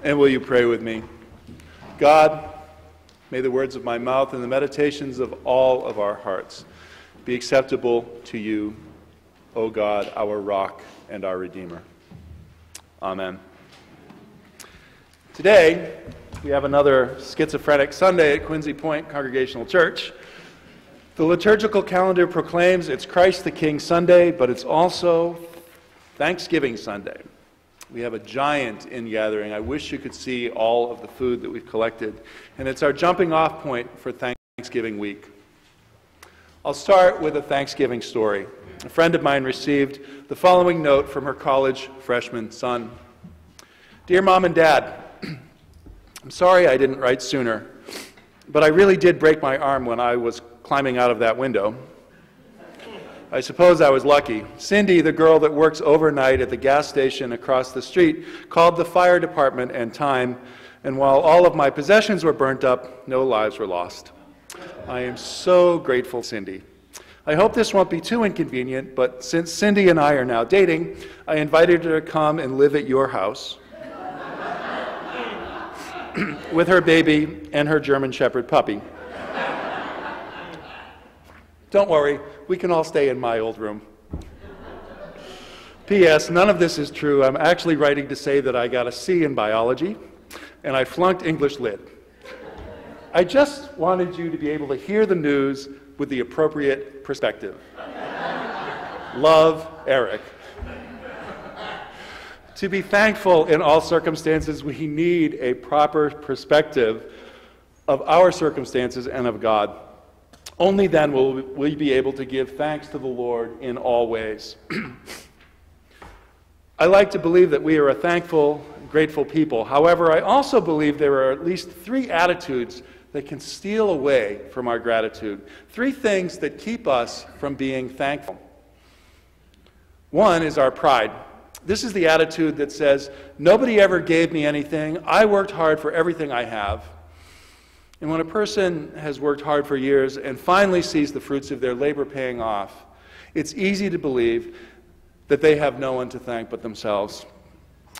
And will you pray with me? God, may the words of my mouth and the meditations of all of our hearts be acceptable to you, O God, our rock and our Redeemer. Amen. Today, we have another schizophrenic Sunday at Quincy Point Congregational Church. The liturgical calendar proclaims it's Christ the King Sunday, but it's also Thanksgiving Sunday. We have a giant in-gathering. I wish you could see all of the food that we've collected. And it's our jumping off point for Thanksgiving week. I'll start with a Thanksgiving story. A friend of mine received the following note from her college freshman son. Dear Mom and Dad, I'm sorry I didn't write sooner, but I really did break my arm when I was climbing out of that window. I suppose I was lucky. Cindy, the girl that works overnight at the gas station across the street, called the fire department and time, and while all of my possessions were burnt up, no lives were lost. I am so grateful, Cindy. I hope this won't be too inconvenient, but since Cindy and I are now dating, I invited her to come and live at your house with her baby and her German Shepherd puppy. Don't worry, we can all stay in my old room. P.S. None of this is true. I'm actually writing to say that I got a C in biology, and I flunked English Lit. I just wanted you to be able to hear the news with the appropriate perspective. Love, Eric. To be thankful in all circumstances, we need a proper perspective of our circumstances and of God. Only then will we be able to give thanks to the Lord in all ways. I like to believe that we are a thankful, grateful people. However, I also believe there are at least three attitudes that can steal away from our gratitude. Three things that keep us from being thankful. One is our pride. This is the attitude that says, nobody ever gave me anything. I worked hard for everything I have. And when a person has worked hard for years and finally sees the fruits of their labor paying off, it's easy to believe that they have no one to thank but themselves.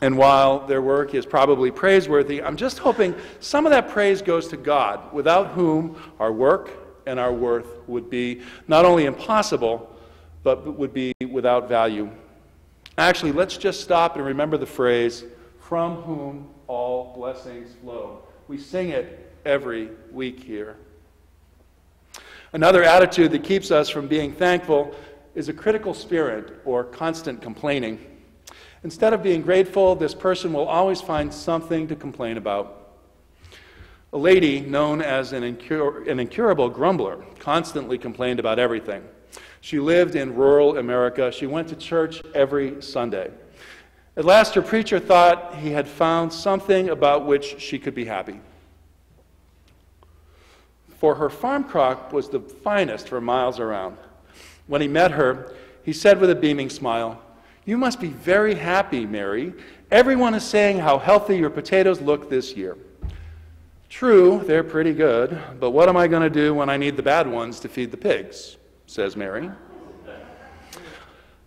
And while their work is probably praiseworthy, I'm just hoping some of that praise goes to God, without whom our work and our worth would be not only impossible, but would be without value. Actually, let's just stop and remember the phrase, from whom all blessings flow. We sing it every week here. Another attitude that keeps us from being thankful is a critical spirit or constant complaining. Instead of being grateful, this person will always find something to complain about. A lady known as an incurable grumbler constantly complained about everything. She lived in rural America. She went to church every Sunday. At last, her preacher thought he had found something about which she could be happy. For her farm crop was the finest for miles around. When he met her, he said with a beaming smile, "You must be very happy, Mary. Everyone is saying how healthy your potatoes look this year." "True, they're pretty good, but what am I going to do when I need the bad ones to feed the pigs?" says Mary.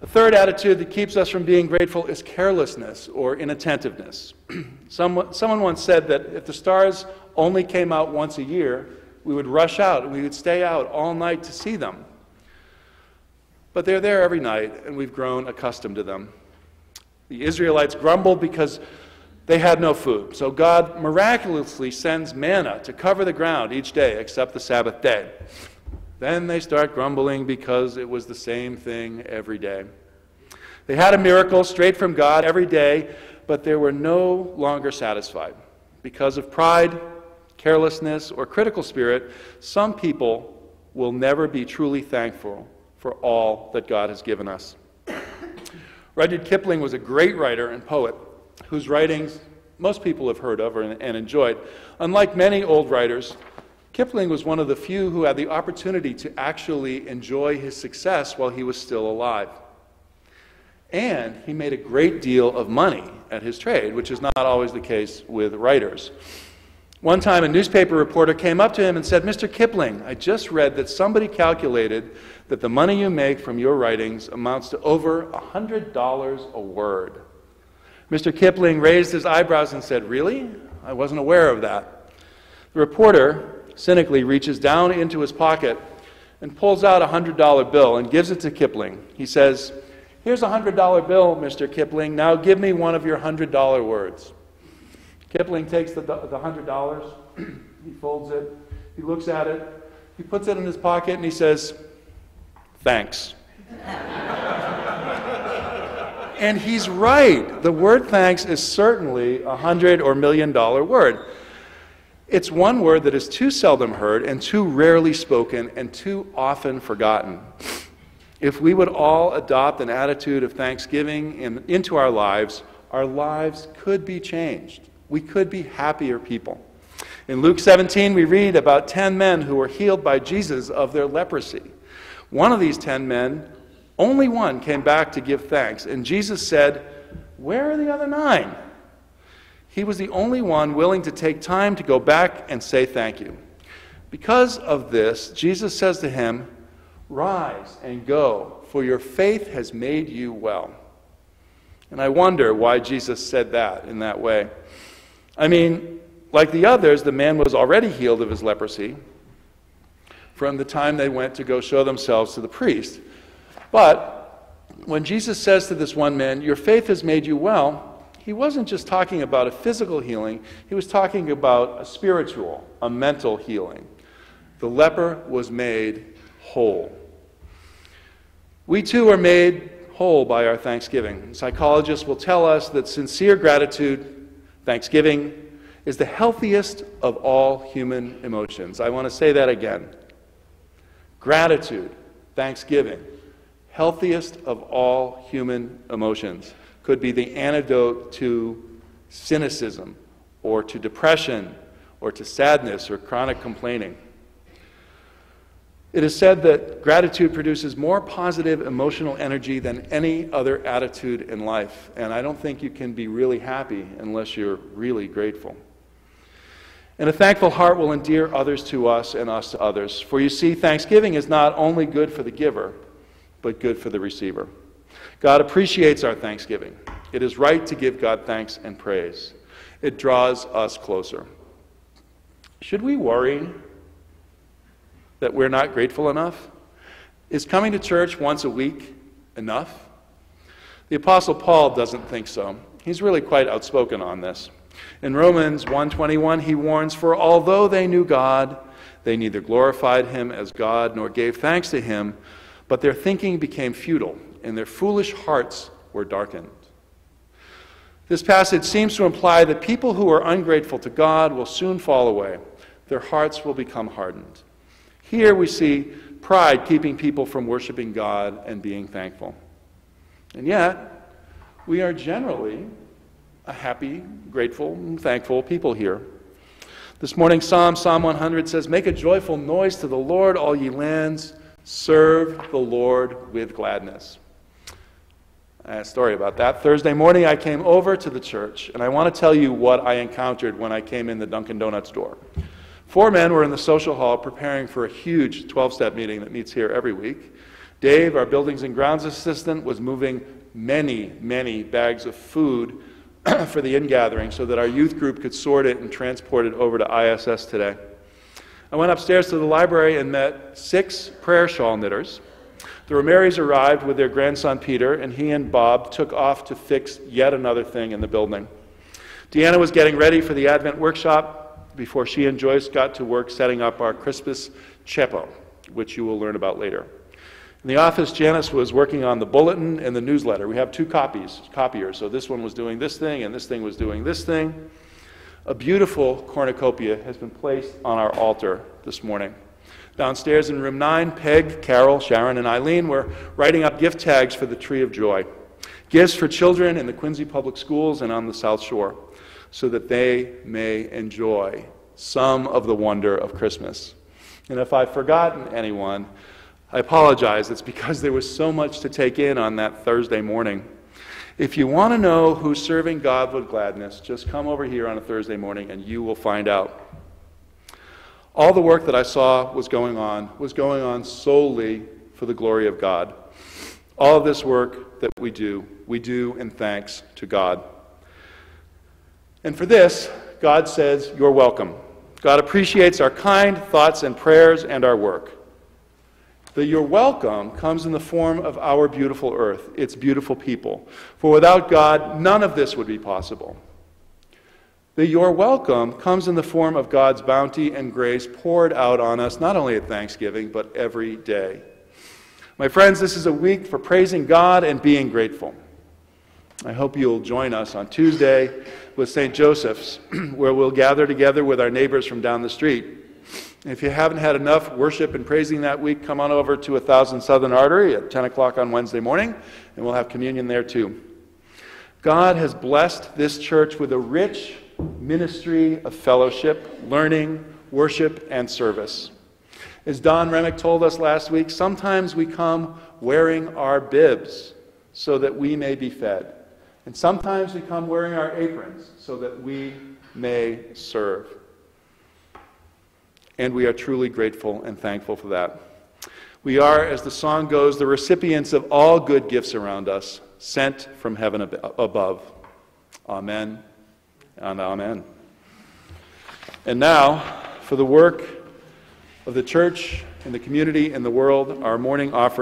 A third attitude that keeps us from being grateful is carelessness or inattentiveness. Someone once said that if the stars only came out once a year, we would rush out and we would stay out all night to see them. But they're there every night, and we've grown accustomed to them. The Israelites grumbled because they had no food. So God miraculously sends manna to cover the ground each day except the Sabbath day. Then they start grumbling because it was the same thing every day. They had a miracle straight from God every day, but they were no longer satisfied. Because of pride, carelessness, or critical spirit, some people will never be truly thankful for all that God has given us. Rudyard Kipling was a great writer and poet whose writings most people have heard of and enjoyed. Unlike many old writers, Kipling was one of the few who had the opportunity to actually enjoy his success while he was still alive. And he made a great deal of money at his trade, which is not always the case with writers. One time, a newspaper reporter came up to him and said, "Mr. Kipling, I just read that somebody calculated that the money you make from your writings amounts to over $100 a word." Mr. Kipling raised his eyebrows and said, "Really? I wasn't aware of that." The reporter cynically reaches down into his pocket and pulls out a $100 bill and gives it to Kipling. He says, "Here's a $100 bill, Mr. Kipling. Now give me one of your $100 words." Kipling takes the $100, he folds it, he looks at it, he puts it in his pocket, and he says, "Thanks." And he's right. The word thanks is certainly a $100 or $1 million word. It's one word that is too seldom heard and too rarely spoken and too often forgotten. If we would all adopt an attitude of thanksgiving into our lives could be changed. We could be happier people. In Luke 17, we read about 10 men who were healed by Jesus of their leprosy. One of these 10 men, only one, came back to give thanks. And Jesus said, "Where are the other 9? He was the only one willing to take time to go back and say thank you. Because of this, Jesus says to him, "Rise and go, for your faith has made you well." And I wonder why Jesus said that in that way. I mean, like the others, the man was already healed of his leprosy from the time they went to go show themselves to the priest. But when Jesus says to this one man, "Your faith has made you well," he wasn't just talking about a physical healing, he was talking about a spiritual, a mental healing. The leper was made whole. We too are made whole by our thanksgiving. Psychologists will tell us that sincere gratitude, thanksgiving, is the healthiest of all human emotions. I want to say that again. Gratitude, thanksgiving, healthiest of all human emotions, could be the antidote to cynicism or to depression or to sadness or chronic complaining. It is said that gratitude produces more positive emotional energy than any other attitude in life, and I don't think you can be really happy unless you're really grateful. And a thankful heart will endear others to us and us to others. For you see, thanksgiving is not only good for the giver, but good for the receiver. God appreciates our thanksgiving. It is right to give God thanks and praise. It draws us closer. Should we worry that we're not grateful enough? Is coming to church once a week enough? The Apostle Paul doesn't think so. He's really quite outspoken on this. In Romans 1:21, he warns, "For although they knew God, they neither glorified him as God nor gave thanks to him, but their thinking became futile, and their foolish hearts were darkened." This passage seems to imply that people who are ungrateful to God will soon fall away. Their hearts will become hardened. Here we see pride keeping people from worshiping God and being thankful. And yet, we are generally a happy, grateful, and thankful people here. This morning, Psalm 100 says, "Make a joyful noise to the Lord, all ye lands. Serve the Lord with gladness." I have a story about that. Thursday morning, I came over to the church, and I want to tell you what I encountered when I came in the Dunkin' Donuts door. 4 men were in the social hall preparing for a huge 12-step meeting that meets here every week. Dave, our buildings and grounds assistant, was moving many, many bags of food for the in-gathering so that our youth group could sort it and transport it over to ISS today. I went upstairs to the library and met 6 prayer shawl knitters. The Ramirez arrived with their grandson Peter, and he and Bob took off to fix yet another thing in the building. Deanna was getting ready for the Advent workshop before she and Joyce got to work setting up our Christmas chepo, which you will learn about later. In the office, Janice was working on the bulletin and the newsletter. We have 2 copiers, so this one was doing this thing and this thing was doing this thing. A beautiful cornucopia has been placed on our altar this morning. Downstairs in room 9, Peg, Carol, Sharon, and Eileen were writing up gift tags for the Tree of Joy. Gifts for children in the Quincy Public Schools and on the South Shore, so that they may enjoy some of the wonder of Christmas. And if I've forgotten anyone, I apologize. It's because there was so much to take in on that Thursday morning. If you want to know who's serving God with gladness, just come over here on a Thursday morning and you will find out. All the work that I saw was going on solely for the glory of God. All of this work that we do in thanks to God. And for this, God says, you're welcome. God appreciates our kind thoughts and prayers and our work. The you're welcome comes in the form of our beautiful earth, its beautiful people. For without God, none of this would be possible. The you're welcome comes in the form of God's bounty and grace poured out on us, not only at Thanksgiving, but every day. My friends, this is a week for praising God and being grateful. I hope you'll join us on Tuesday with St. Joseph's, where we'll gather together with our neighbors from down the street. If you haven't had enough worship and praising that week, come on over to 1000 Southern Artery at 10 o'clock on Wednesday morning, and we'll have communion there too. God has blessed this church with a rich ministry of fellowship, learning, worship, and service. As Don Remick told us last week, sometimes we come wearing our bibs so that we may be fed. And sometimes we come wearing our aprons so that we may serve. And we are truly grateful and thankful for that. We are, as the song goes, the recipients of all good gifts around us, sent from heaven above. Amen and amen. And now, for the work of the church and the community and the world, our morning offering.